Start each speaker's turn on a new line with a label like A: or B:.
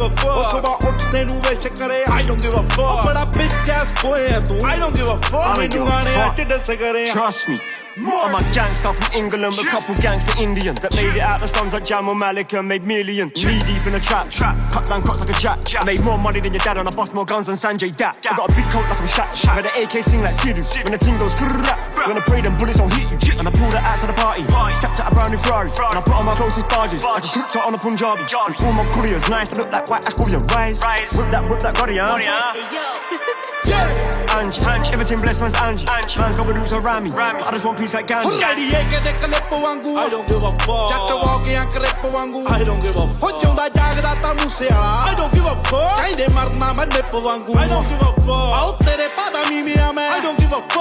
A: ਸੁਬਾ ਉੱਠਦੇ ਨੂੰ ਵਿਸ਼ ਕਰੇ I don't give a fuck ਬੜਾ bitch ass boy ਹੈ ਤੂੰ I don't give a fuck ਮੈਨੂੰ ਗਾਣੇ ਚ ਡਿਸ ਕਰੇ
B: Trust me, I'm a gangster from England with a couple gangster Indian that made it out the slums like Jamal Malik and made millions. Knee deep in the trap, cut down crops like a jack. I made more money than your dad and I bust more guns than Sanjay Dat. I got a big coat like I'm Shaq. Got the AK sing like Sidhu. When the ting goes grrrrap, when I pray them bullets don't hit you. And I pull the axe to the party. Stepped out a brand new Ferrari and I put on my closest barges. Like a crypto on a Punjabi. And all my couriers nice to look like white ash William Rise. Whip that Gotti, Angie, everything blessed man's Angie. Man's got roots around me. I just want peace like Gandhi.
A: ਲੜੀਏ ਕਿਤੇ clip ਵਾਂਗੂ I don't give a fuck ਜੱਟ ਵਾਕਿਆਂ clip ਵਾਂਗੂ I don't give a fuck ਹੋ ਜਾਂਦਾ ਜਾਗਦਾ ਤਾਂ ਮੂਸੇ ਵਾਲਾ I don't give a fuck ਕਹਿੰਦੇ ਮਰਨਾ ਮੈਂ ਨਿੱਪ ਵਾਂਗੂ I don't give a fuck ਆਉ ਤੇਰੇ ਪਾਦਾ ਮੀਮਿਆ ਮੈਂ I don't give a fuck